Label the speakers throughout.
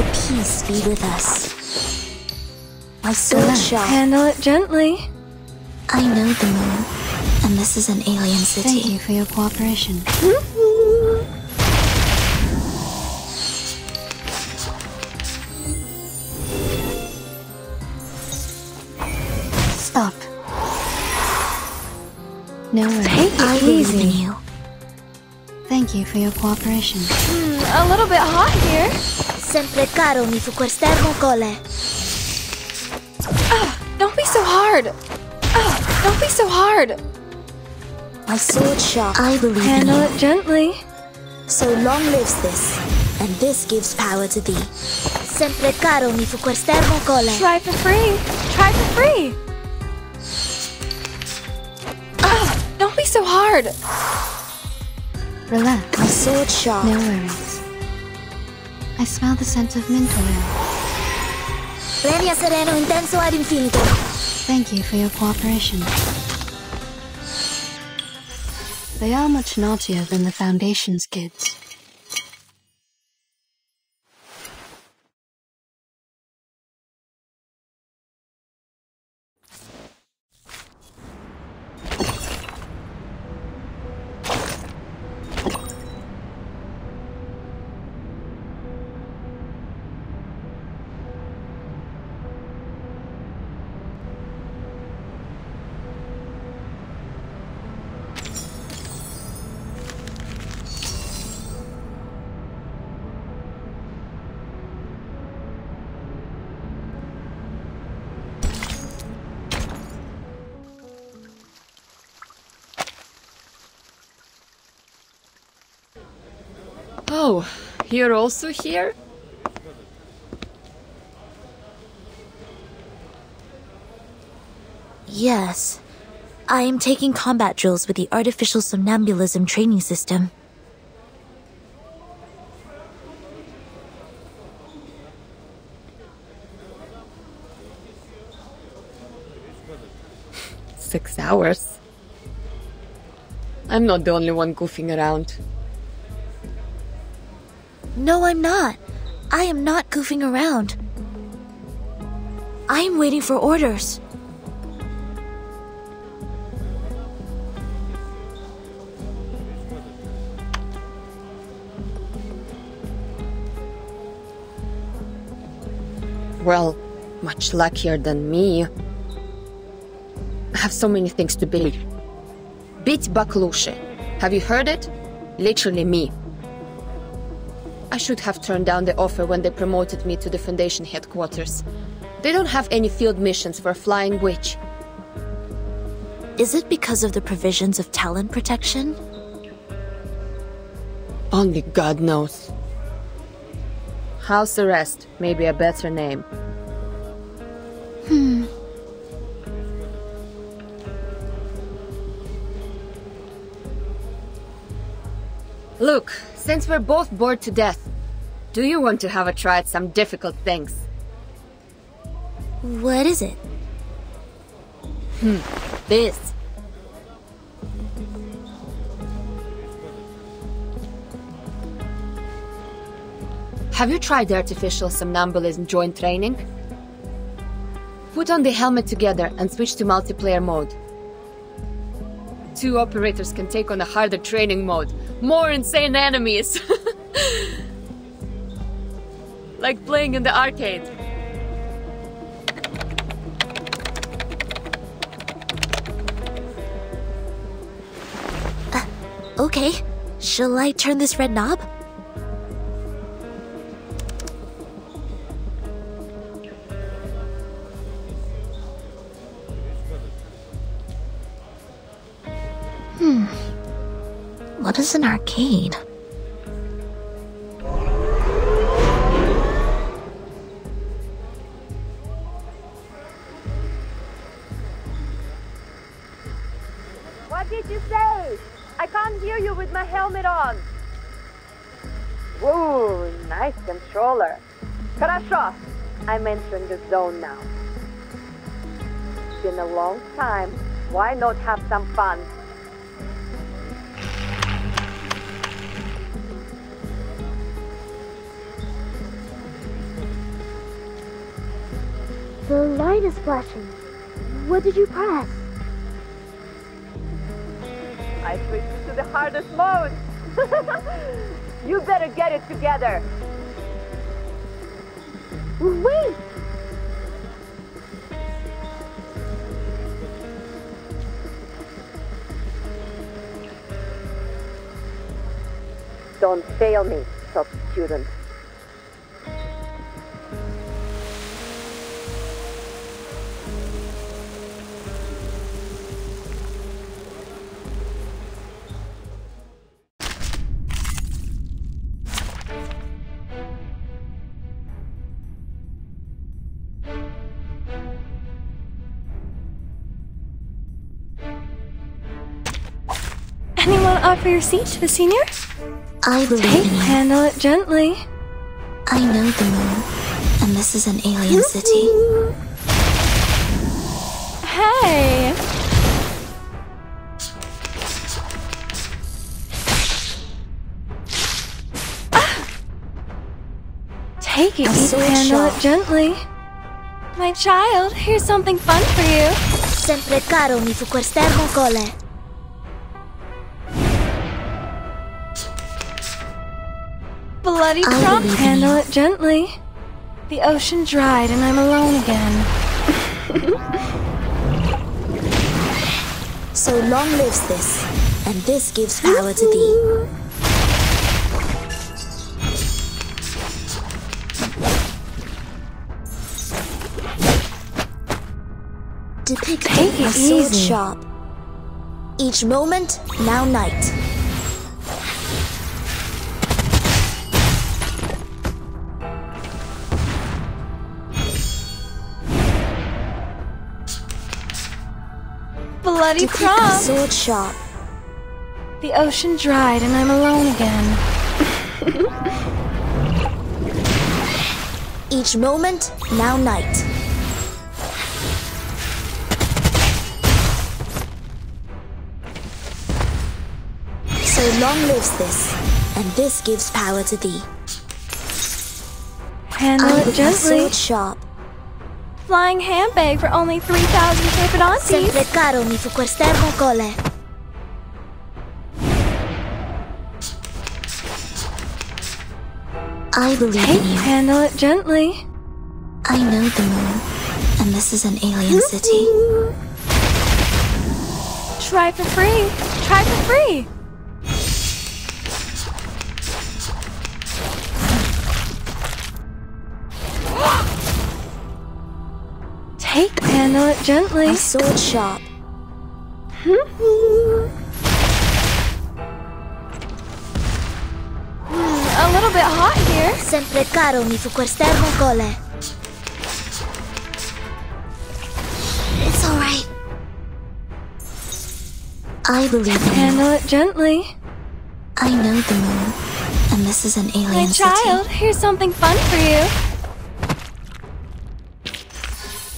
Speaker 1: May peace be with us. My sword shall...
Speaker 2: Handle it gently.
Speaker 1: I know the moon, and this is an alien city.
Speaker 3: Thank you for your cooperation. Stop. No worries.
Speaker 2: Take
Speaker 1: I
Speaker 2: it
Speaker 1: believe in
Speaker 2: easy.
Speaker 1: you.
Speaker 3: Thank you for your cooperation.
Speaker 2: A little bit hot here.
Speaker 1: Sempre caro mi fu quest'ermo cole.
Speaker 2: Don't be so hard. Don't be so hard.
Speaker 1: My sword shall... I believe
Speaker 2: Handle
Speaker 1: in you.
Speaker 2: it gently.
Speaker 1: So long lives this, and this gives power to thee. Sempre caro mi fu quest'ermo cole.
Speaker 2: Try for free. Try for free. Don't be so hard.
Speaker 3: Relax.
Speaker 1: My sword shall...
Speaker 3: No worries. I smell the scent of mint oil.
Speaker 1: Regna sereno intenso ad infinito.
Speaker 3: Thank you for your cooperation. They are much naughtier than the Foundation's kids.
Speaker 4: Oh, you're also here?
Speaker 1: Yes. I am taking combat drills with the Artificial Somnambulism training system.
Speaker 4: "6 hours? I'm not the only one goofing around.
Speaker 1: No, I'm not. I am not goofing around. I am waiting for orders.
Speaker 4: Well, much luckier than me. I have so many things to beat. Beat Baklushe. Have you heard it? Literally me. I should have turned down the offer when they promoted me to the Foundation headquarters. They don't have any field missions for a flying witch.
Speaker 1: Is it because of the provisions of talent protection?
Speaker 4: Only God knows. House arrest may be a better name. Look, since we're both bored to death, do you want to have a try at some difficult things?
Speaker 1: What is it?
Speaker 4: This. Have you tried the Artificial Somnambulism joint training? Put on the helmet together and switch to multiplayer mode. 2 operators can take on a harder training mode. More insane enemies! Like playing in the arcade.
Speaker 1: Okay. Shall I turn this red knob? What is an arcade?
Speaker 5: What did you say? I can't hear you with my helmet on. Whoa, nice controller. Хорошо. I'm entering the zone now. It's been a long time. Why not have some fun?
Speaker 1: The light is flashing. What did you press?
Speaker 5: I switched you to the hardest mode. You better get it together.
Speaker 1: Wait!
Speaker 5: Don't fail me, top student.
Speaker 2: Anyone offer your seat to the senior?
Speaker 1: I believe in you.
Speaker 2: Handle it gently.
Speaker 1: I know the moon, and this is an alien city.
Speaker 2: Hey! Take it, easy, handle it gently. My child, here's something fun for you.
Speaker 1: Sempre caro mi fu quester cole.
Speaker 2: Bloody Trump, handle it gently. The ocean dried and I'm alone again.
Speaker 1: So long lives this, and this gives power to thee. Depicting a sword sharp. Each moment, now night.
Speaker 2: Bloody
Speaker 1: Depict a
Speaker 2: Trump!
Speaker 1: sword sharp.
Speaker 2: The ocean dried and I'm alone again.
Speaker 1: Each moment, now night. So long lives this, and this gives power to thee.
Speaker 2: Handle
Speaker 1: I
Speaker 2: it
Speaker 1: with my
Speaker 2: gently.
Speaker 1: sword sharp.
Speaker 2: Flying handbag for only 3,000 Capidantes.
Speaker 1: Sempre caro mi fu quester cole. I believe in you.
Speaker 2: Handle it gently.
Speaker 1: I know the moon, and this is an alien city.
Speaker 2: Try for free. Try for free. Handle it gently.
Speaker 1: My sword sharp.
Speaker 2: A little bit hot here.
Speaker 1: Sempre caro mi fu quester cole. It's alright. I believe in you.
Speaker 2: Handle it gently.
Speaker 1: I know the moon, and this is an alien
Speaker 2: My
Speaker 1: city.
Speaker 2: child, here's something fun for you.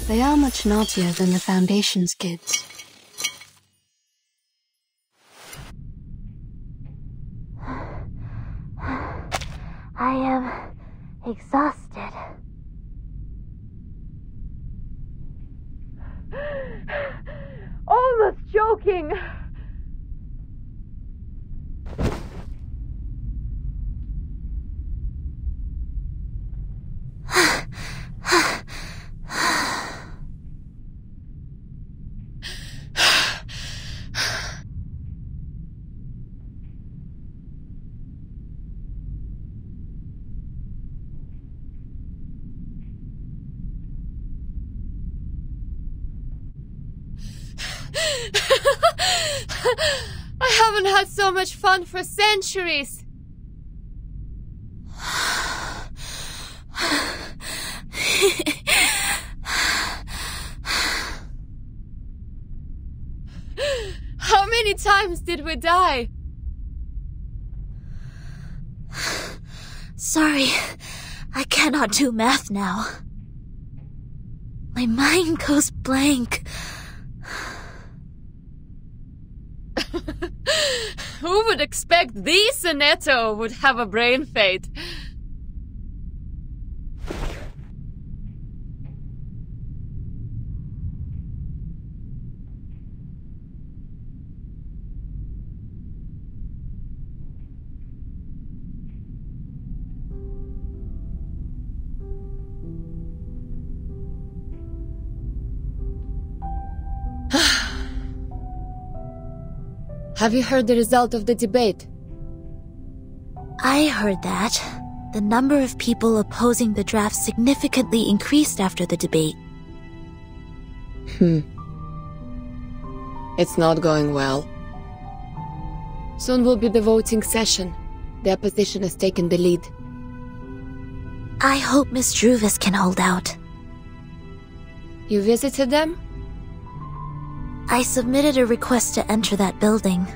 Speaker 3: They are much naughtier than the Foundation's kids.
Speaker 1: I am exhausted.
Speaker 5: Almost joking. I haven't had so much fun for centuries. How many times did we die?
Speaker 1: Sorry, I cannot do math now. My mind goes blank.
Speaker 5: Who would expect the Sonetto would have a brain fade?
Speaker 4: Have you heard the result of the debate?
Speaker 1: I heard that. The number of people opposing the draft significantly increased after the debate.
Speaker 4: It's not going well. Soon will be the voting session. The opposition has taken the lead.
Speaker 1: I hope Miss Druvis can hold out.
Speaker 4: You visited them?
Speaker 1: I submitted a request to enter that building.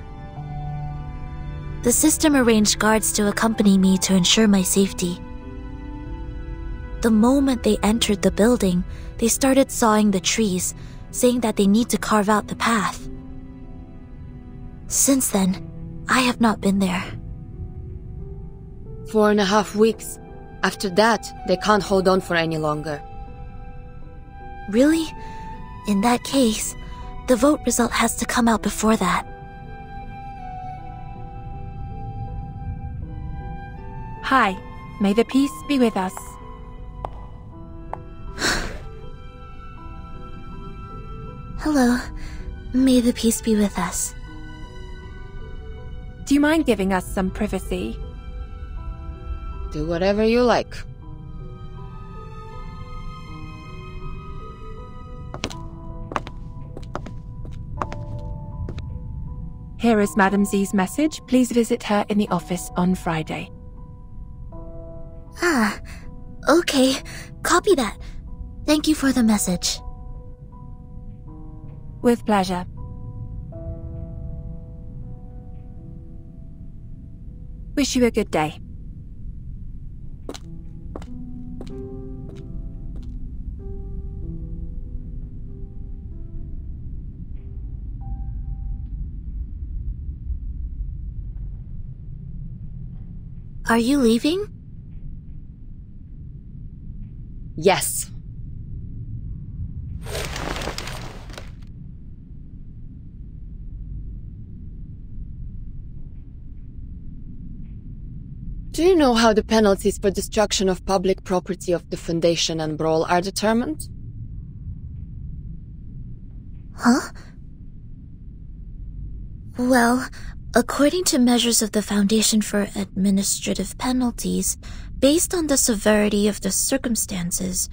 Speaker 1: The system arranged guards to accompany me to ensure my safety. The moment they entered the building, they started sawing the trees, saying that they need to carve out the path. Since then, I have not been there.
Speaker 4: 4.5 weeks. After that, they can't hold on for any longer.
Speaker 1: Really? In that case, the vote result has to come out before that.
Speaker 6: Hi, may the peace be with us.
Speaker 1: Hello. May the peace be with us.
Speaker 6: Do you mind giving us some privacy?
Speaker 4: Do whatever you like.
Speaker 6: Here is Madam Z's message. Please visit her in the office on Friday.
Speaker 1: Ah, okay. Copy that. Thank you for the message.
Speaker 6: With pleasure. Wish you a good day.
Speaker 1: Are you leaving?
Speaker 4: Yes. Do you know how the penalties for destruction of public property of the Foundation and Brawl are determined?
Speaker 1: Huh? Well, according to measures of the Foundation for Administrative Penalties, based on the severity of the circumstances,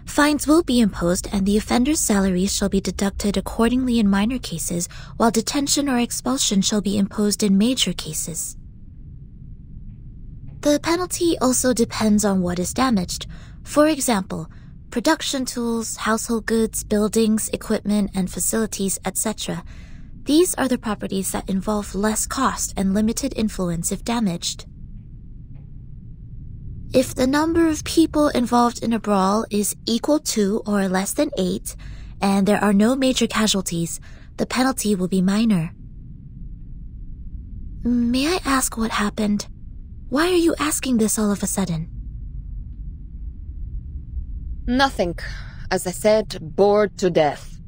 Speaker 1: fines will be imposed and the offender's salaries shall be deducted accordingly in minor cases, while detention or expulsion shall be imposed in major cases. The penalty also depends on what is damaged. For example, production tools, household goods, buildings, equipment, and facilities, etc. These are the properties that involve less cost and limited influence if damaged. If the number of people involved in a brawl is equal to or less than 8, and there are no major casualties, the penalty will be minor. May I ask what happened? Why are you asking this all of a sudden?
Speaker 4: Nothing. As I said, bored to death.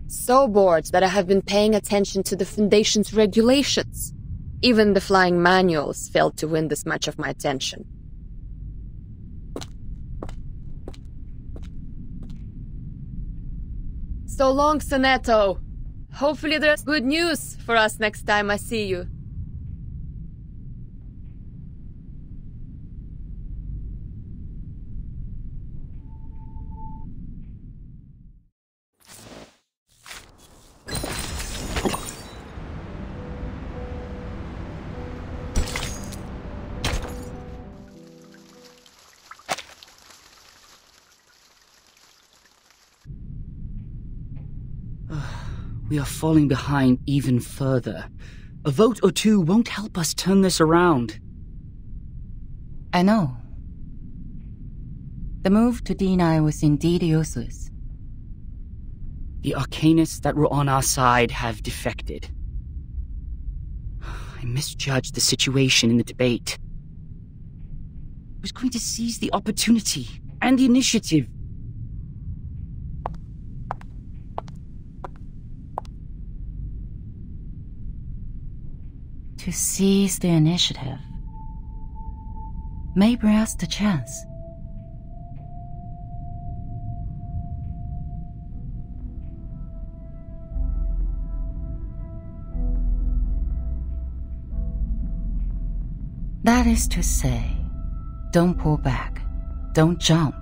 Speaker 4: So bored that I have been paying attention to the Foundation's regulations. Even the flying manuals failed to win this much of my attention. So long, Sonetto. Hopefully there's good news for us next time I see you.
Speaker 7: We are falling behind even further. A vote or two won't help us turn this around.
Speaker 8: I know. The move to deny was indeed useless.
Speaker 7: The Arcanists that were on our side have defected. I misjudged the situation in the debate. I was going to seize the opportunity and the initiative.
Speaker 8: To seize the initiative may bring us the chance. That is to say, don't pull back, don't jump,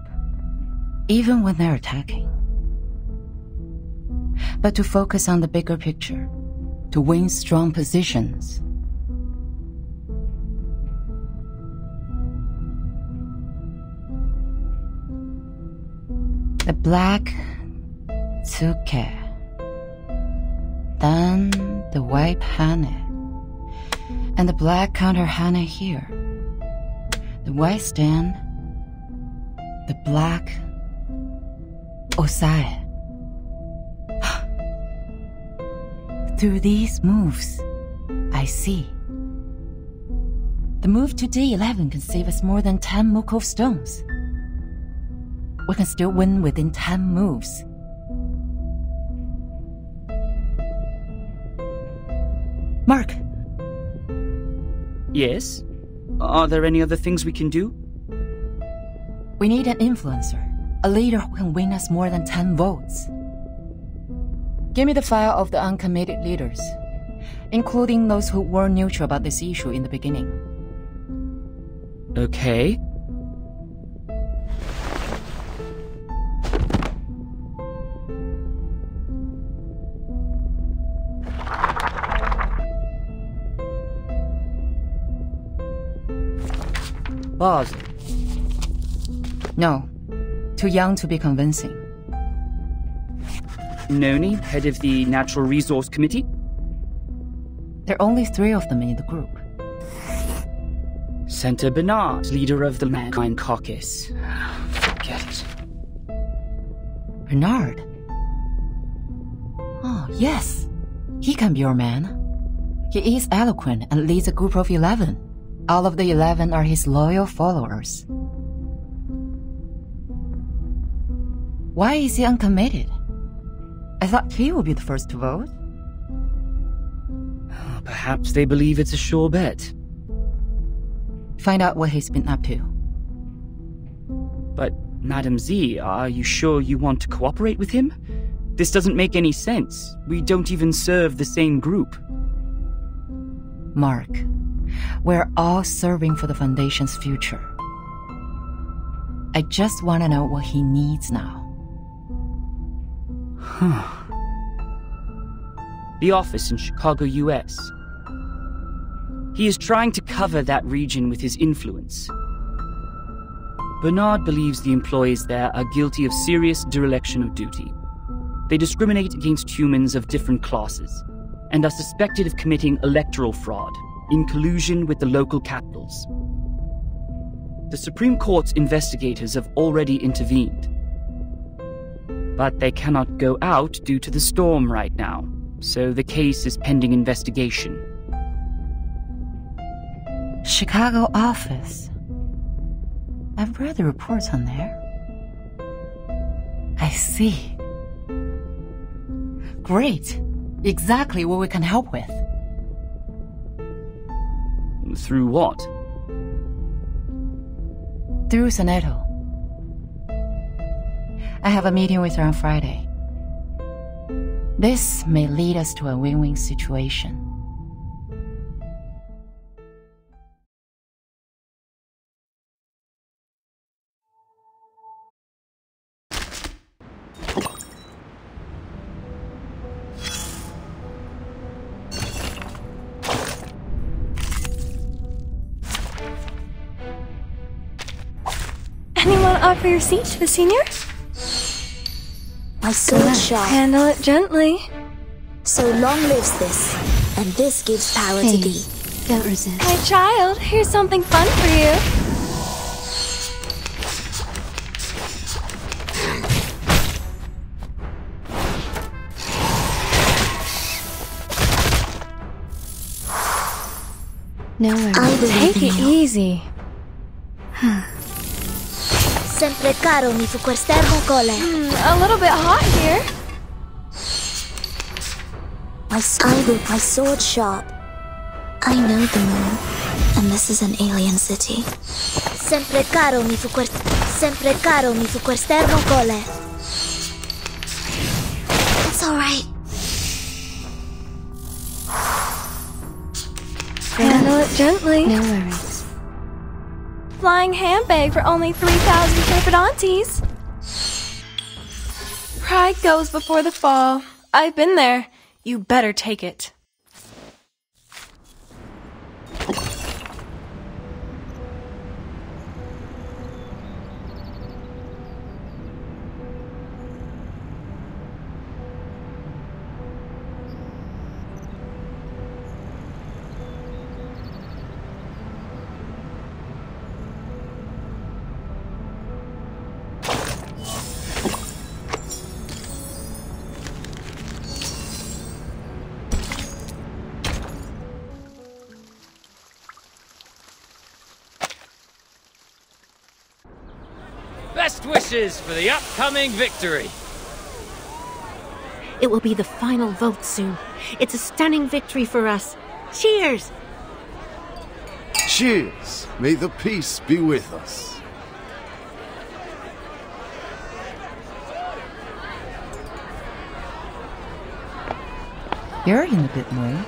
Speaker 8: even when they're attacking. But to focus on the bigger picture, to win strong positions. The black took care. Then the white Hane. And the black counter Hane here. The white stand. The black Osae. Through these moves, I see. The move to D11 can save us more than 10 Mukov stones. We can still win within 10 moves. Mark!
Speaker 7: Yes? Are there any other things we can do?
Speaker 8: We need an influencer, a leader who can win us more than 10 votes. Give me the file of the uncommitted leaders, including those who were neutral about this issue in the beginning.
Speaker 7: Okay. Basel.
Speaker 8: No, too young to be convincing.
Speaker 7: Noni, head of the Natural Resource Committee?
Speaker 8: There are only 3 of them in the group.
Speaker 7: Senator Bernard, leader of the Mankind Caucus. Forget it.
Speaker 8: Bernard? Oh, yes. He can be your man. He is eloquent and leads a group of 11. All of the 11 are his loyal followers. Why is he uncommitted? I thought he would be the first to vote.
Speaker 7: Perhaps they believe it's a sure bet.
Speaker 8: Find out what he's been up to.
Speaker 7: But, Madam Z, are you sure you want to cooperate with him? This doesn't make any sense. We don't even serve the same group.
Speaker 8: Mark, we're all serving for the Foundation's future. I just want to know what he needs now.
Speaker 7: The office in Chicago, US. He is trying to cover that region with his influence. Bernard believes the employees there are guilty of serious dereliction of duty. They discriminate against humans of different classes and are suspected of committing electoral fraud in collusion with the local capitals. The Supreme Court's investigators have already intervened. But they cannot go out due to the storm right now, so the case is pending investigation.
Speaker 8: Chicago office. I've read the reports on there. I see. Great. Exactly what we can help with.
Speaker 7: Through what?
Speaker 8: Through Senato. I have a meeting with her on Friday. This may lead us to a win-win situation.
Speaker 2: Anyone offer your seat to the senior?
Speaker 1: My sword sharp.
Speaker 2: Handle it gently.
Speaker 1: So long lives this, and this gives power to thee.
Speaker 3: Don't resist.
Speaker 2: My child, here's something fun for you.
Speaker 3: No worries.
Speaker 2: Take it easy.
Speaker 1: Sempre caro mi fu quest'ermo cole.
Speaker 2: A little bit hot here.
Speaker 1: My sword sharp. I know the moon, and this is an alien city. Sempre caro mi fu quest'ermo cole. It's alright.
Speaker 2: Handle it gently.
Speaker 3: No worries.
Speaker 2: flying handbag for only 3,000 Turbidantes. Pride goes before the fall. I've been there. You better take it.
Speaker 9: Best wishes for the upcoming victory.
Speaker 10: It will be the final vote soon. It's a stunning victory for us. Cheers!
Speaker 11: Cheers! May the peace be with us.
Speaker 8: You're in a good mood.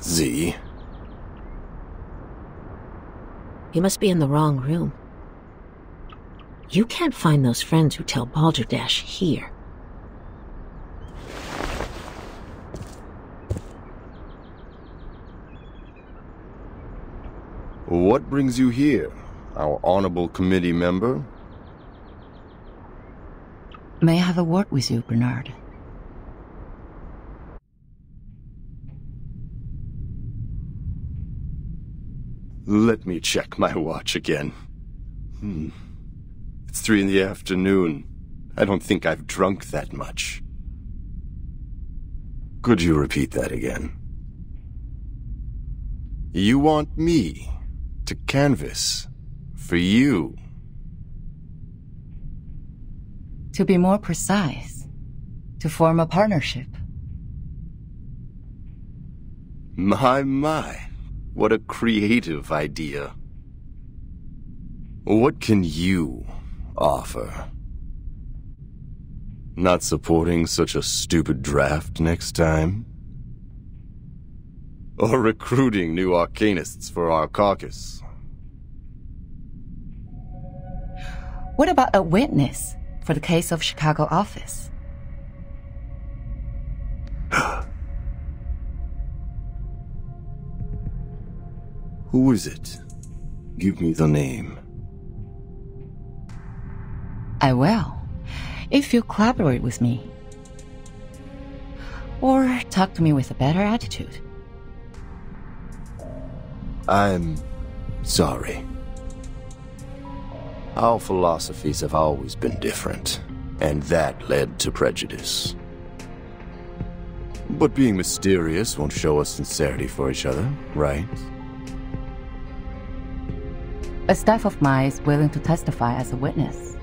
Speaker 11: Z.
Speaker 10: You must be in the wrong room. You can't find those friends who tell Balderdash here.
Speaker 11: What brings you here, our honorable committee member?
Speaker 8: May I have a word with you, Bernard?
Speaker 11: Let me check my watch again. It's 3 in the afternoon. I don't think I've drunk that much. Could you repeat that again? You want me to canvass for you?
Speaker 8: To be more precise, to form a partnership.
Speaker 11: My. What a creative idea. What can you offer? Not supporting such a stupid draft next time? Or recruiting new arcanists for our caucus?
Speaker 8: What about a witness for the case of Chicago office?
Speaker 11: Who is it? Give me the name.
Speaker 8: I will, if you collaborate with me. Or talk to me with a better attitude.
Speaker 11: I'm sorry. Our philosophies have always been different, and that led to prejudice. But being mysterious won't show us sincerity for each other, right?
Speaker 8: A staff of mine is willing to testify as a witness.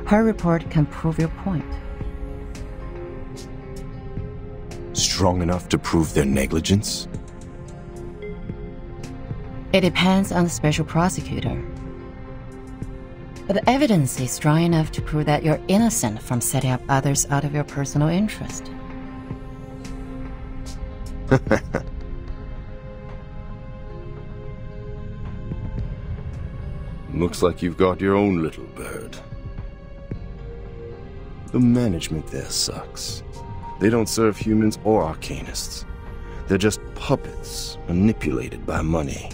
Speaker 8: Her report can prove your point.
Speaker 11: Strong enough to prove their negligence?
Speaker 8: It depends on the special prosecutor. But the evidence is strong enough to prove that you're innocent from setting up others out of your personal interest.
Speaker 11: Looks like you've got your own little bird. The management there sucks. They don't serve humans or arcanists. They're just puppets manipulated by money.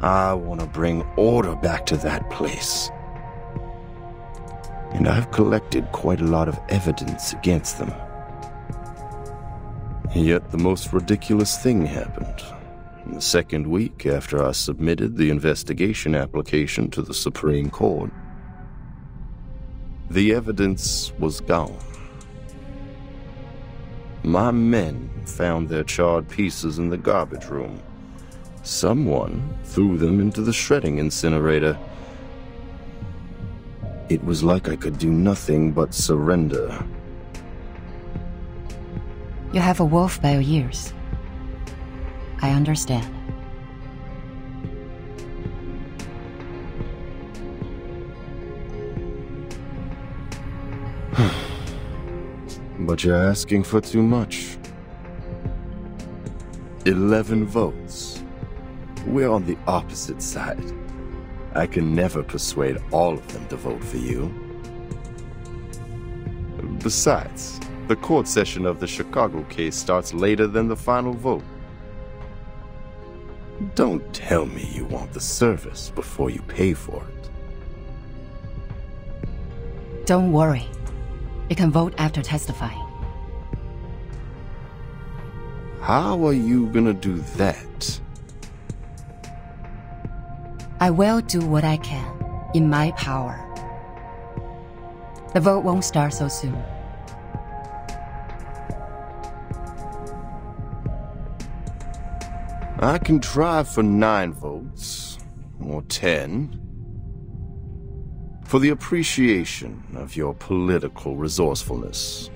Speaker 11: I want to bring order back to that place. And I've collected quite a lot of evidence against them. Yet the most ridiculous thing happened. In the second week after I submitted the investigation application to the Supreme Court, the evidence was gone. My men found their charred pieces in the garbage room. Someone threw them into the shredding incinerator. It was like I could do nothing but surrender.
Speaker 8: You have a wolf by your ears. I understand.
Speaker 11: But you're asking for too much. 11 votes. We're on the opposite side. I can never persuade all of them to vote for you. Besides, the court session of the Chicago case starts later than the final vote. Don't tell me you want the service before you pay for it.
Speaker 8: Don't worry. You can vote after testifying.
Speaker 11: How are you gonna do that?
Speaker 8: I will do what I can, in my power. The vote won't start so soon.
Speaker 11: I can try for 9 votes, or 10, for the appreciation of your political resourcefulness.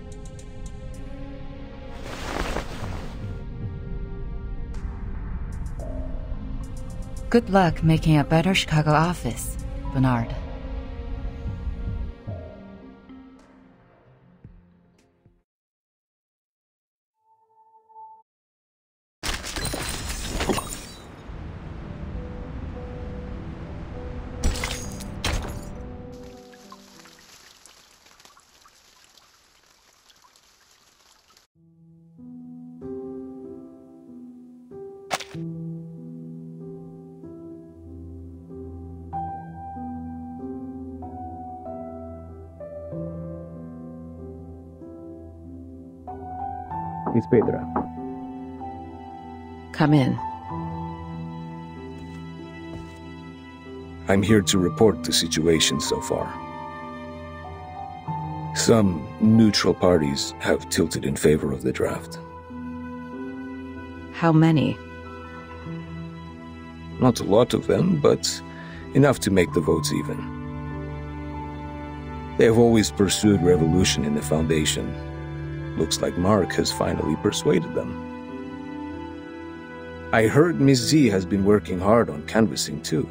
Speaker 8: Good luck making a better Chicago office, Bernard.
Speaker 12: Miss Petra.
Speaker 13: Come in.
Speaker 12: I'm here to report the situation so far. Some neutral parties have tilted in favor of the draft.
Speaker 13: How many?
Speaker 12: Not a lot of them, but enough to make the votes even. They have always pursued revolution in the Foundation. Looks like Mark has finally persuaded them. I heard Miss Z has been working hard on canvassing too.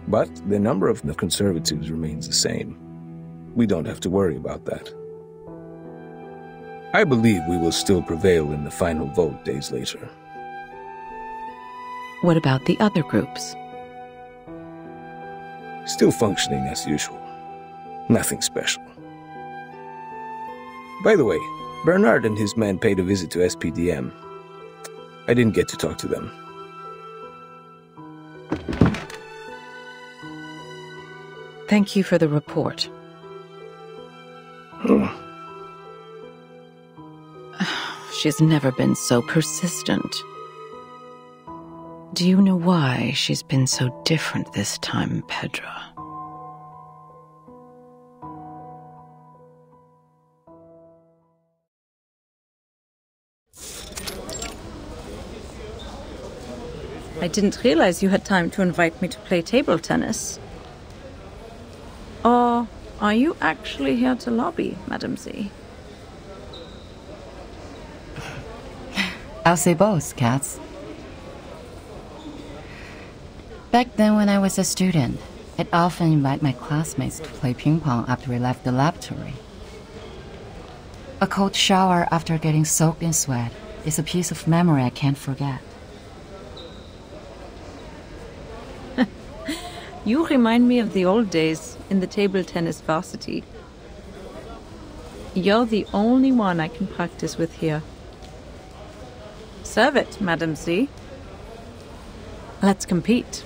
Speaker 12: But the number of the conservatives remains the same. We don't have to worry about that. I believe we will still prevail in the final vote days later.
Speaker 13: What about the other groups?
Speaker 12: Still functioning as usual. Nothing special. By the way, Bernard and his men paid a visit to SPDM. I didn't get to talk to them.
Speaker 13: Thank you for the report. She's never been so persistent. Do you know why she's been so different this time, Pedro?
Speaker 14: I didn't realize you had time to invite me to play table tennis. Or are you actually here to lobby, Madam Z?
Speaker 8: I'll say both, Katz. Back then when I was a student, I'd often invite my classmates to play ping pong after we left the laboratory. A cold shower after getting soaked in sweat is a piece of memory I can't forget.
Speaker 14: You remind me of the old days in the table tennis varsity. You're the only one I can practice with here. Serve it, Madam Z. Let's compete.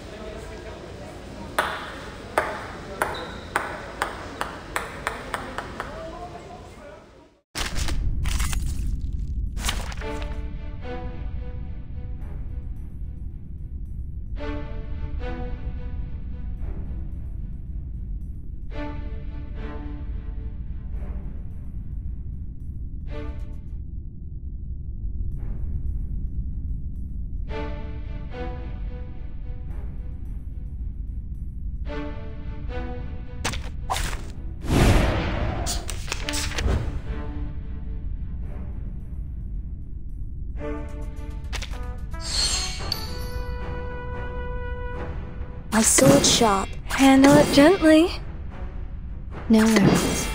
Speaker 1: My sword sharp.
Speaker 2: Handle it gently.
Speaker 1: No worries.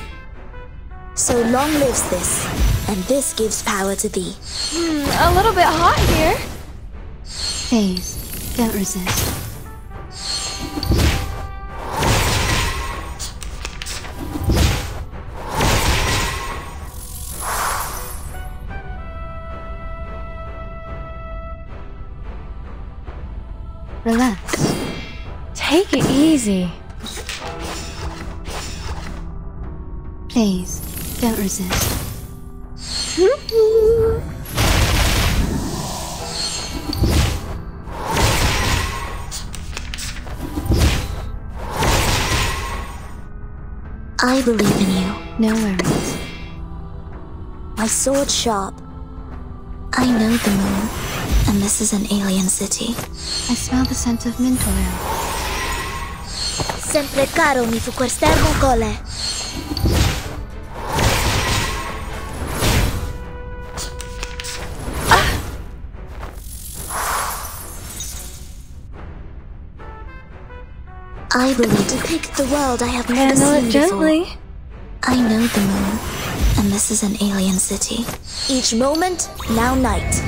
Speaker 1: So long lives this, and this gives power to thee.
Speaker 2: A little bit hot here.
Speaker 3: Phase, don't resist. Relax.
Speaker 2: Take it easy.
Speaker 3: Please, don't resist.
Speaker 1: I believe in you.
Speaker 3: No worries.
Speaker 1: My sword sharp. I know the moon, and this is an alien city.
Speaker 3: I smell the scent of mint oil.
Speaker 1: Sempre caro mi fu quest'ermo cole. I believe to pick the world I have never
Speaker 2: Handle
Speaker 1: seen
Speaker 2: it gently.
Speaker 1: before. I know the moon, and this is an alien city. Each moment, now night.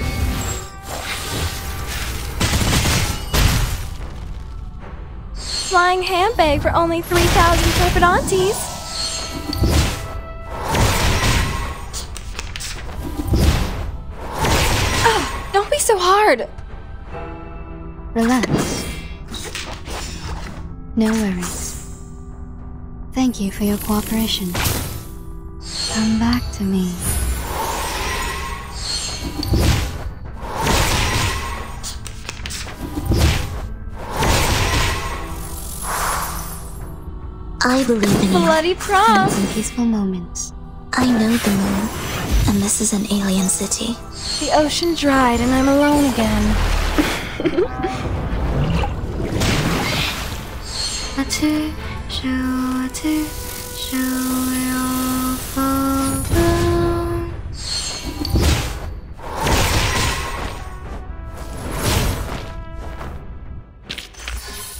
Speaker 2: Flying handbag for only 3,000 turpidantes. Don't be so hard.
Speaker 3: Relax. No worries. Thank you for your cooperation. Come back to me.
Speaker 1: I believe in you.
Speaker 2: Bloody prom.
Speaker 3: Some peaceful moments.
Speaker 1: I know the moon, and this is an alien city.
Speaker 2: The ocean dried and I'm alone again.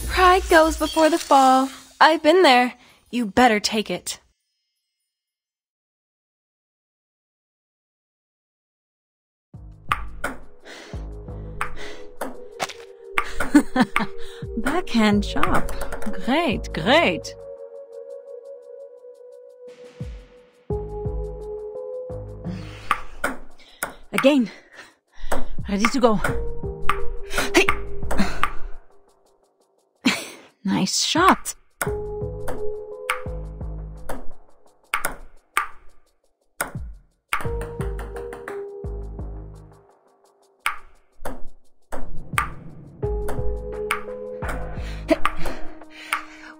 Speaker 2: Pride goes before the fall. I've been there. You better take it.
Speaker 14: Backhand chop. Great, great. Again. Ready to go. Hey. Nice shot.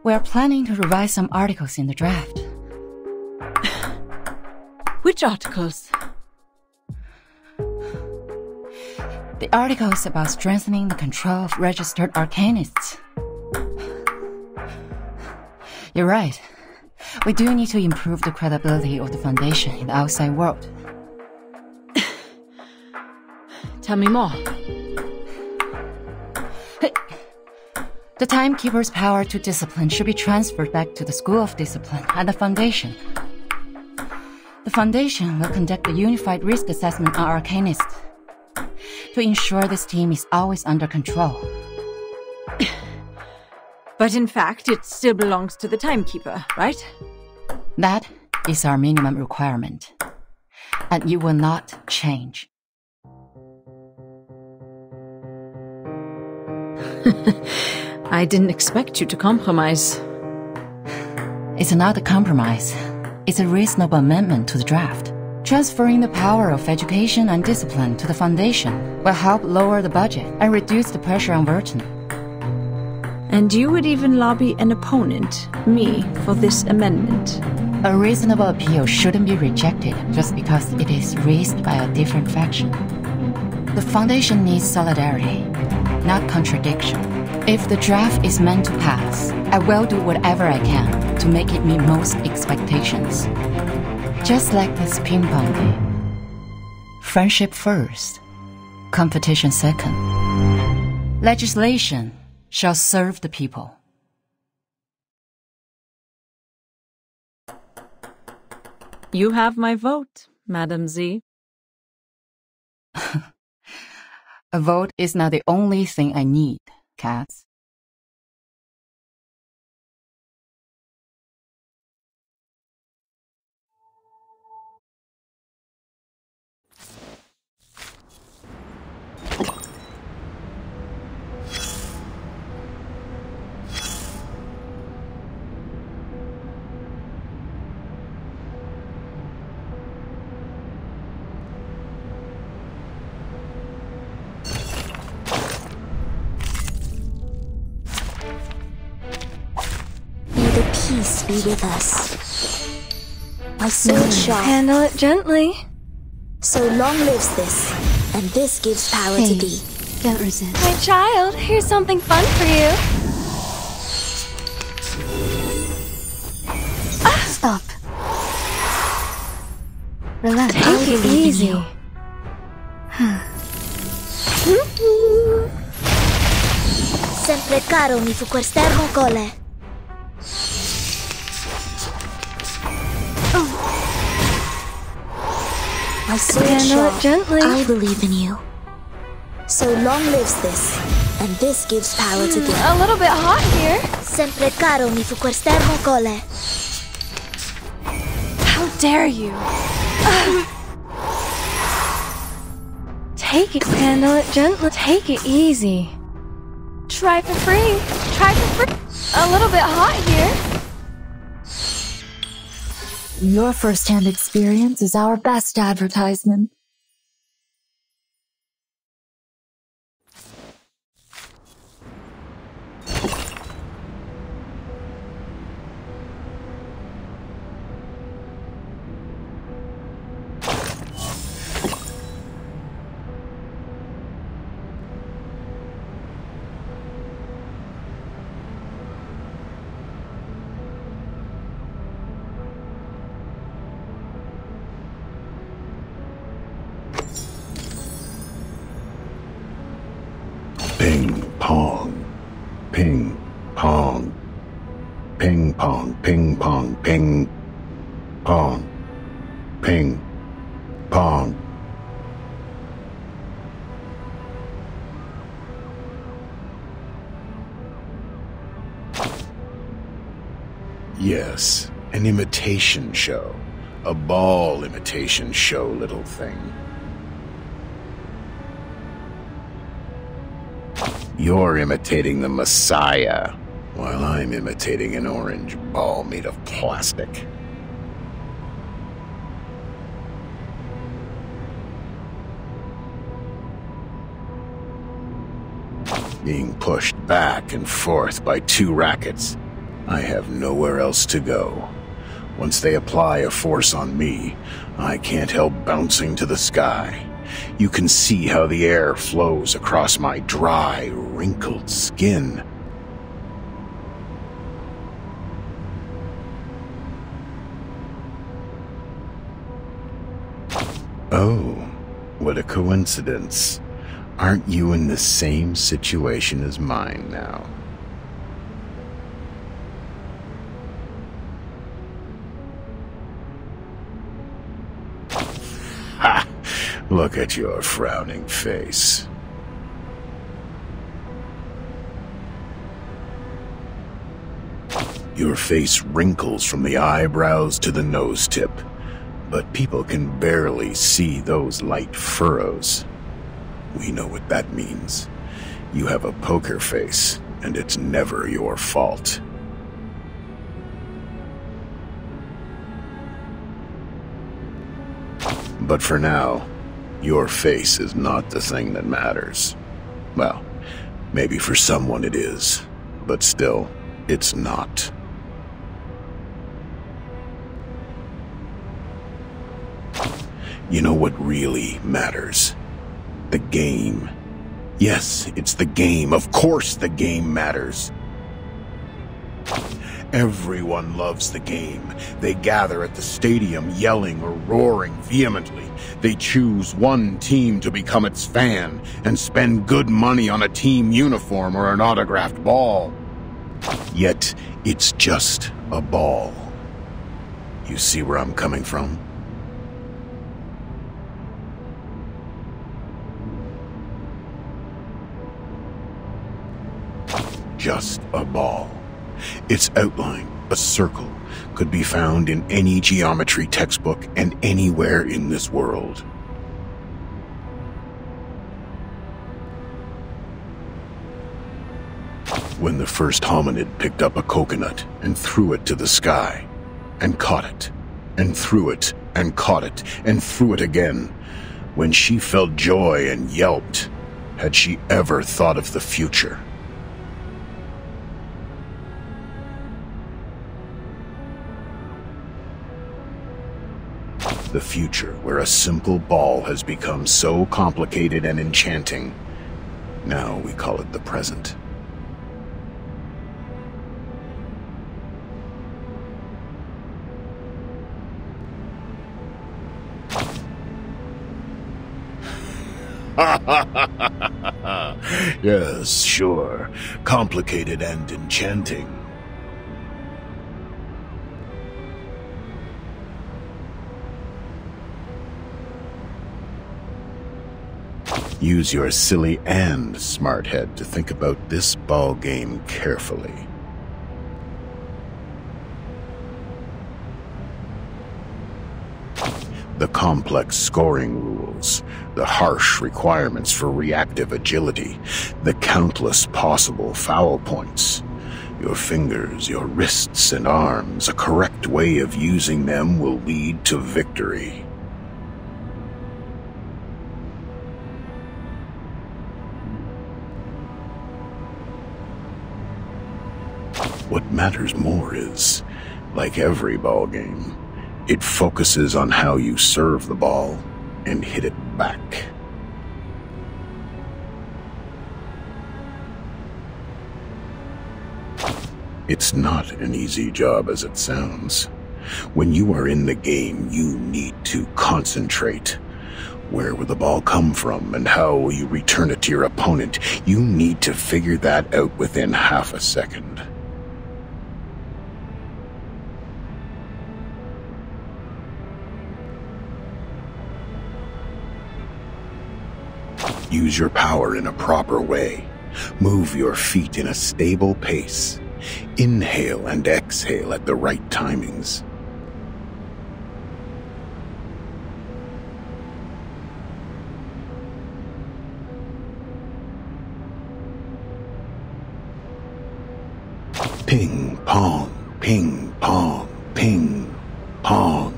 Speaker 8: We're planning to revise some articles in the draft.
Speaker 14: Which articles?
Speaker 8: The articles about strengthening the control of registered arcanists. You're right. We do need to improve the credibility of the Foundation in the outside world.
Speaker 14: Tell me more.
Speaker 8: The Timekeeper's power to discipline should be transferred back to the School of Discipline at the Foundation. The Foundation will conduct a unified risk assessment on Arcanists to ensure this team is always under control.
Speaker 14: But in fact, it still belongs to the Timekeeper, right?
Speaker 8: That is our minimum requirement. And you will not change.
Speaker 14: I didn't expect you to compromise.
Speaker 8: It's not a compromise. It's a reasonable amendment to the draft. Transferring the power of education and discipline to the Foundation will help lower the budget and reduce the pressure on Verton.
Speaker 14: And you would even lobby an opponent, me, for this amendment.
Speaker 8: A reasonable appeal shouldn't be rejected just because it is raised by a different faction. The Foundation needs solidarity, not contradiction. If the draft is meant to pass, I will do whatever I can to make it meet most expectations. Just like this ping pong game. Friendship first, competition second. Legislation shall serve the people.
Speaker 14: You have my vote, Madam Z.
Speaker 15: A vote is not the only thing I need, Cats.
Speaker 1: Peace be with us. My sword shall
Speaker 2: handle it gently.
Speaker 1: So long lives this, and this gives power to thee.
Speaker 3: Don't resist.
Speaker 2: My child, here's something fun for you.
Speaker 3: Stop. Relax.
Speaker 2: Take it easy.
Speaker 1: Sempre caro mi fu quest'ermo cole. My sword shall
Speaker 2: gently.
Speaker 1: I believe in you. So long lives this, and this gives power to thee.
Speaker 2: A little bit hot here.
Speaker 1: Sempre caro mi fu quest'ermo cole.
Speaker 2: How dare you? Take it. Handle it gently. Take it easy. Try for free. Try for free. A little bit hot here.
Speaker 16: Your first-hand experience is our best advertisement.
Speaker 12: Ping pong, ping pong, ping pong, ping pong, ping pong, ping pong. Yes, an imitation show. A ball imitation show, little thing. You're imitating the Messiah, while I'm imitating an orange ball made of plastic. Being pushed back and forth by two rackets, I have nowhere else to go. Once they apply a force on me, I can't help bouncing to the sky. You can see how the air flows across my dry, wrinkled skin. Oh, what a coincidence. Aren't you in the same situation as mine now? Ha! Look at your frowning face. Your face wrinkles from the eyebrows to the nose tip, but people can barely see those light furrows. We know what that means. You have a poker face, and it's never your fault. But for now, your face is not the thing that matters. Well, maybe for someone it is, but still, it's not. You know what really matters? The game. Yes, it's the game. Of course the game matters. Everyone loves the game. They gather at the stadium yelling or roaring vehemently. They choose one team to become its fan and spend good money on a team uniform or an autographed ball. Yet, it's just a ball. You see where I'm coming from? just a ball. Its outline, a circle, could be found in any geometry textbook and anywhere in this world. When the first hominid picked up a coconut and threw it to the sky, and caught it, and threw it, and caught it, and threw it again, when she felt joy and yelped, had she ever thought of the future? The future where a simple ball has become so complicated and enchanting. Now we call it the present. Yes, sure. Complicated and enchanting. Use your silly and smart head to think about this ball game carefully. The complex scoring rules, the harsh requirements for reactive agility, the countless possible foul points. Your fingers, your wrists and arms, a correct way of using them will lead to victory. What matters more is, like every ball game, it focuses on how you serve the ball and hit it back. It's not an easy job as it sounds. When you are in the game, you need to concentrate. Where will the ball come from and how will you return it to your opponent? You need to figure that out within half a second. Use your power in a proper way. Move your feet in a stable pace. Inhale and exhale at the right timings. Ping, pong, ping, pong, ping, pong,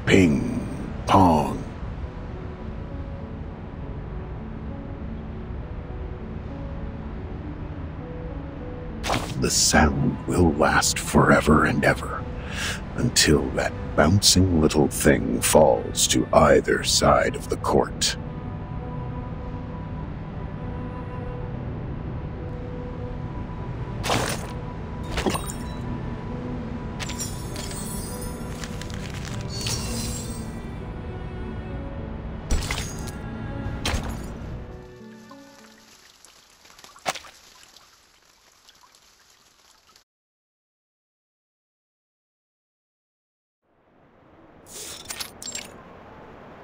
Speaker 12: ping, pong. The sound will last forever and ever, until that bouncing little thing falls to either side of the court.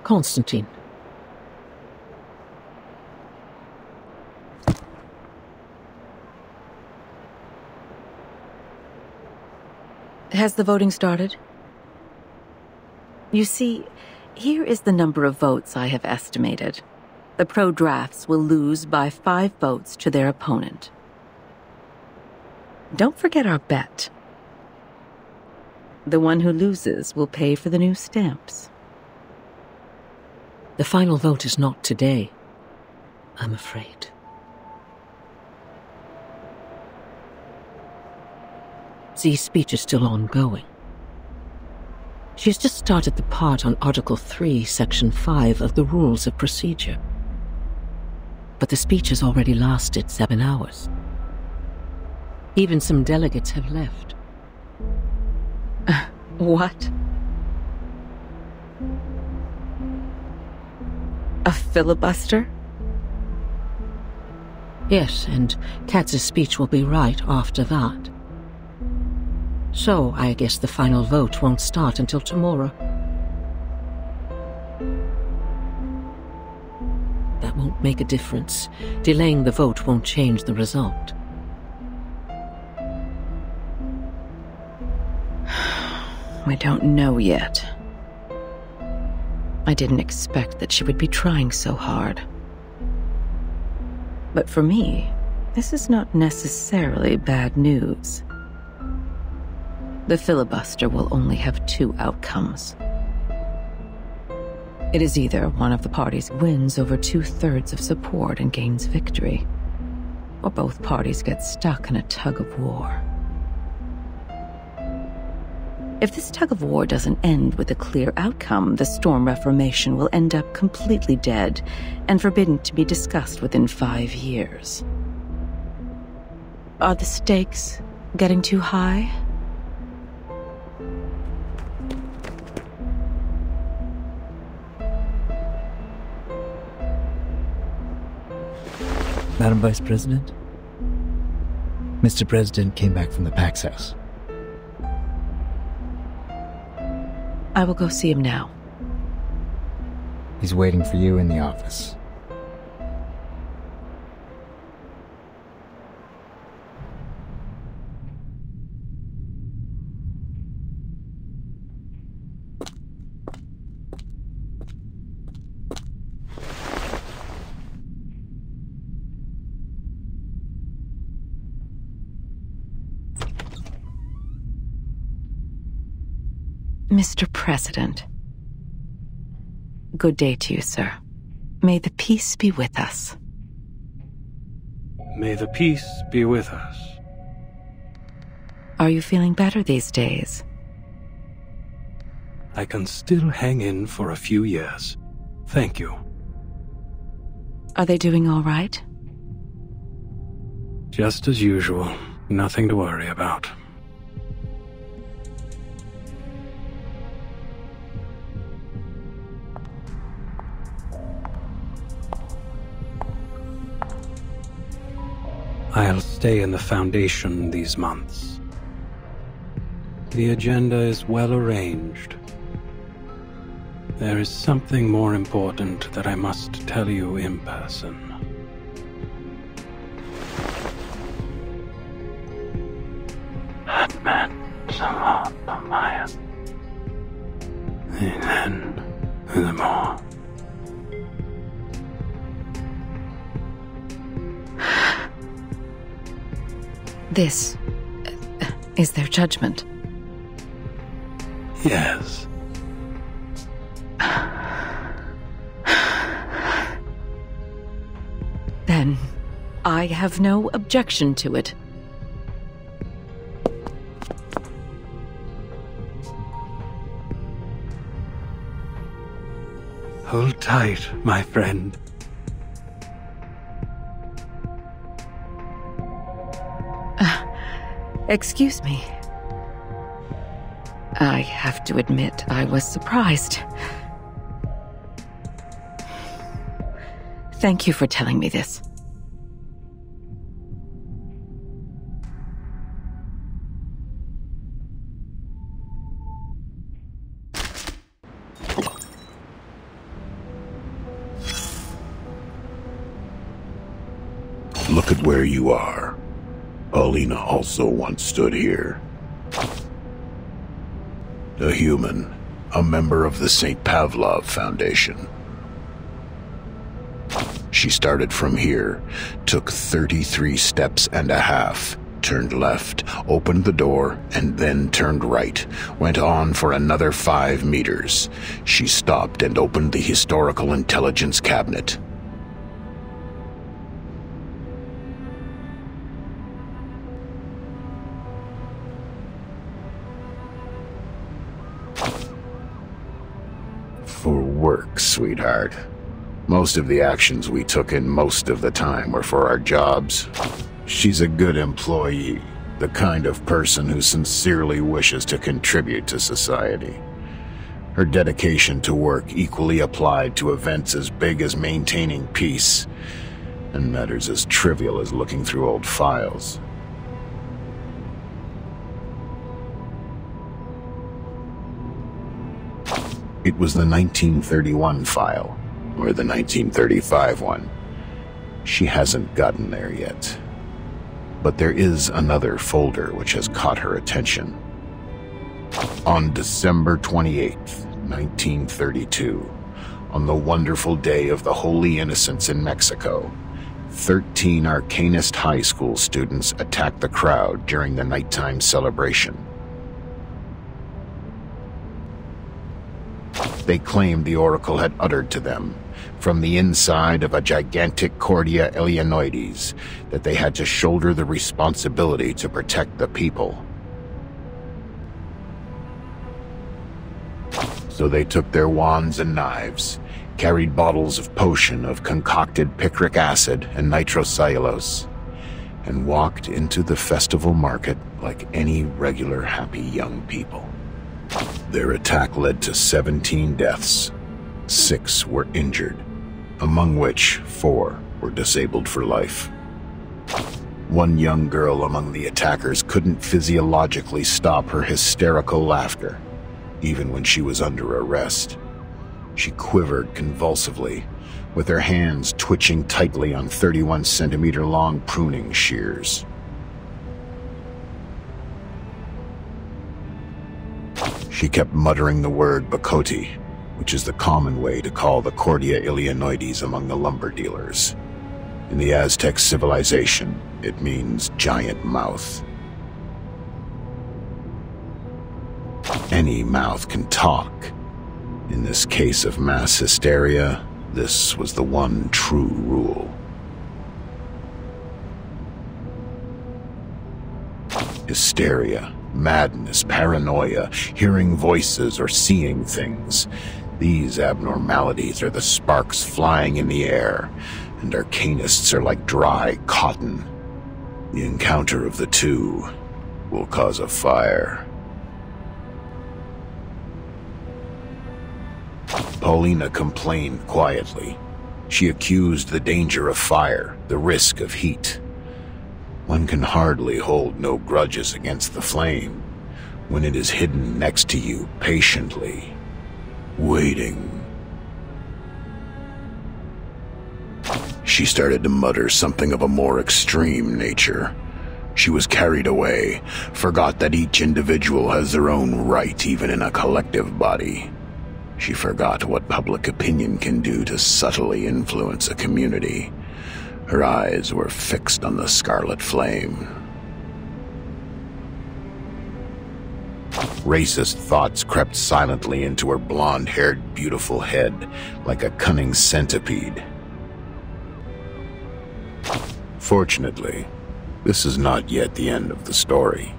Speaker 10: Constantine.
Speaker 13: Has the voting started? You see, here is the number of votes I have estimated. The pro-drafts will lose by 5 votes to their opponent. Don't forget our bet. The one who loses will pay for the new stamps.
Speaker 10: The final vote is not today, I'm afraid. Z's speech is still ongoing. She has just started the part on Article 3, Section 5 of the Rules of Procedure. But the speech has already lasted 7 hours. Even some delegates have left.
Speaker 13: What? A filibuster?
Speaker 10: Yes, and Katz's speech will be right after that. So, I guess the final vote won't start until tomorrow. That won't make a difference. Delaying the vote won't change the result.
Speaker 13: We don't know yet. I didn't expect that she would be trying so hard. But for me, this is not necessarily bad news. The filibuster will only have two outcomes. It is either one of the parties wins over 2/3 of support and gains victory, or both parties get stuck in a tug of war. If this tug of war doesn't end with a clear outcome, the Storm Reformation will end up completely dead and forbidden to be discussed within 5 years. Are the stakes getting too high?
Speaker 17: Madam Vice President? Mr. President came back from the Pax House.
Speaker 13: I will go see him now.
Speaker 17: He's waiting for you in the office.
Speaker 13: Mr. President. Good day to you, sir. May the peace be with us.
Speaker 18: May the peace be with us.
Speaker 13: Are you feeling better these days?
Speaker 18: I can still hang in for a few years. Thank you.
Speaker 13: Are they doing all right?
Speaker 18: Just as usual. Nothing to worry about. I'll stay in the Foundation these months. The agenda is well arranged. There is something more important that I must tell you in person. Hatman Sama Pamaya. Amen. The more.
Speaker 13: This is their judgment.
Speaker 18: Yes.
Speaker 13: Then I have no objection to it.
Speaker 18: Hold tight, my friend.
Speaker 13: Excuse me. I have to admit, I was surprised. Thank you for telling me this.
Speaker 12: Look at where you are. Alina also once stood here. A human, a member of the St. Pavlov Foundation. She started from here, took 33 steps and a half, turned left, opened the door, and then turned right, went on for another 5 meters. She stopped and opened the Historical Intelligence Cabinet. For work, sweetheart. Most of the actions we took in most of the time were for our jobs. She's a good employee, the kind of person who sincerely wishes to contribute to society. Her dedication to work equally applied to events as big as maintaining peace, and matters as trivial as looking through old files. It was the 1931 file, or the 1935 one. She hasn't gotten there yet. But there is another folder which has caught her attention. On December 28th, 1932, on the wonderful day of the Holy Innocents in Mexico, 13 Arcanist High School students attacked the crowd during the nighttime celebration. They claimed the Oracle had uttered to them, from the inside of a gigantic Cordia Eleanoides, that they had to shoulder the responsibility to protect the people. So they took their wands and knives, carried bottles of potion of concocted picric acid and nitrocellulose, and walked into the festival market like any regular happy young people. Their attack led to 17 deaths. 6 were injured, among which 4 were disabled for life. One young girl among the attackers couldn't physiologically stop her hysterical laughter, even when she was under arrest. She quivered convulsively, with her hands twitching tightly on 31-centimeter long pruning shears. She kept muttering the word Bacoti, which is the common way to call the Cordia Eleanoides among the lumber dealers. In the Aztec civilization, it means giant mouth. Any mouth can talk. In this case of mass hysteria, this was the one true rule. Hysteria, madness, paranoia, hearing voices or seeing things. These abnormalities are the sparks flying in the air, and Arcanists are like dry cotton. The encounter of the two will cause a fire. Paulina complained quietly. She accused the danger of fire, the risk of heat. One can hardly hold no grudges against the flame when it is hidden next to you patiently, waiting. She started to mutter something of a more extreme nature. She was carried away, forgot that each individual has their own right even in a collective body. She forgot what public opinion can do to subtly influence a community. Her eyes were fixed on the scarlet flame. Racist thoughts crept silently into her blonde-haired, beautiful head like a cunning centipede. Fortunately, this is not yet the end of the story.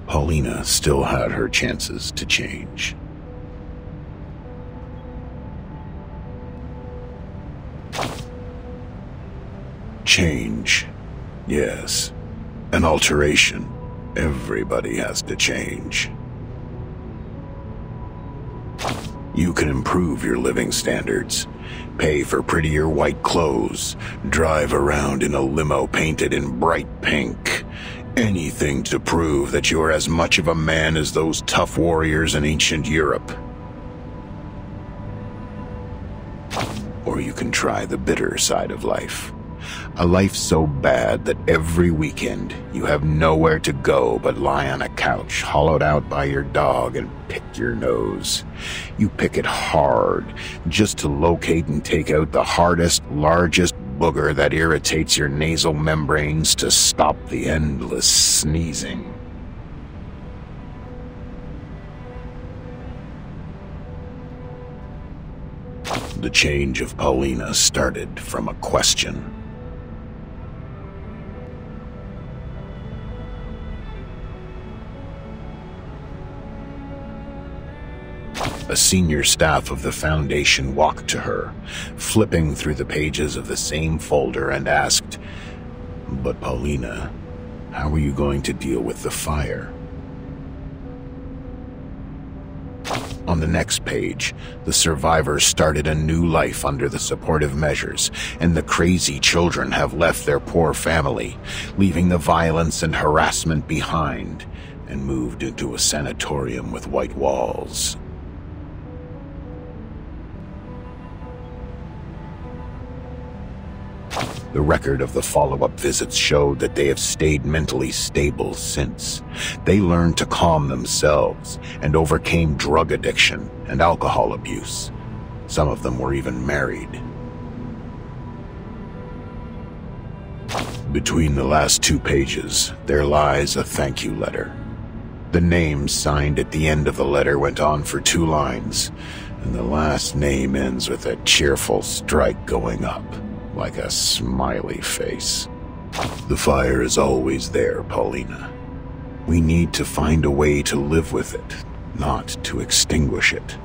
Speaker 12: Paulina still had her chances to change. Change. Yes. An alteration. Everybody has to change. You can improve your living standards, pay for prettier white clothes, drive around in a limo painted in bright pink. Anything to prove that you're as much of a man as those tough warriors in ancient Europe. Or you can try the bitter side of life. A life so bad that every weekend you have nowhere to go but lie on a couch hollowed out by your dog and pick your nose. You pick it hard, just to locate and take out the hardest, largest booger that irritates your nasal membranes to stop the endless sneezing. The change of Paulina started from a question. A senior staff of the Foundation walked to her, flipping through the pages of the same folder, and asked, "But Paulina, how are you going to deal with the fire?" On the next page, the survivors started a new life under the supportive measures, and the crazy children have left their poor family, leaving the violence and harassment behind, and moved into a sanatorium with white walls. The record of the follow-up visits showed that they have stayed mentally stable since. They learned to calm themselves and overcame drug addiction and alcohol abuse. Some of them were even married. Between the last 2 pages, there lies a thank you letter. The name signed at the end of the letter went on for 2 lines, and the last name ends with a cheerful strike going up, like a smiley face. The fire is always there, Paulina. We need to find a way to live with it, not to extinguish it.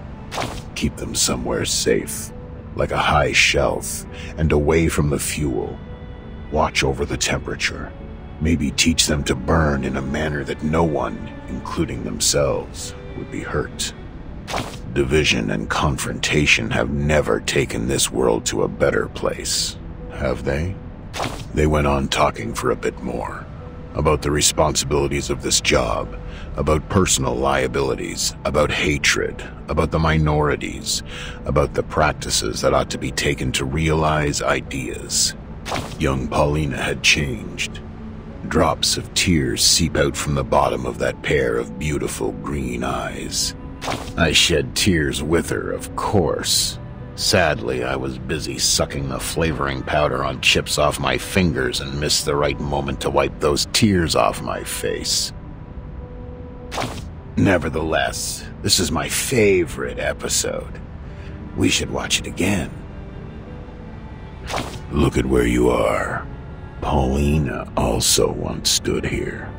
Speaker 12: Keep them somewhere safe, like a high shelf, and away from the fuel. Watch over the temperature. Maybe teach them to burn in a manner that no one, including themselves, would be hurt. Division and confrontation have never taken this world to a better place, have they? They went on talking for a bit more. About the responsibilities of this job, about personal liabilities, about hatred, about the minorities, about the practices that ought to be taken to realize ideas. Young Paulina had changed. Drops of tears seep out from the bottom of that pair of beautiful green eyes. I shed tears with her, of course. Sadly, I was busy sucking the flavoring powder on chips off my fingers and missed the right moment to wipe those tears off my face. Nevertheless, this is my favorite episode. We should watch it again. Look at where you are. Paulina also once stood here.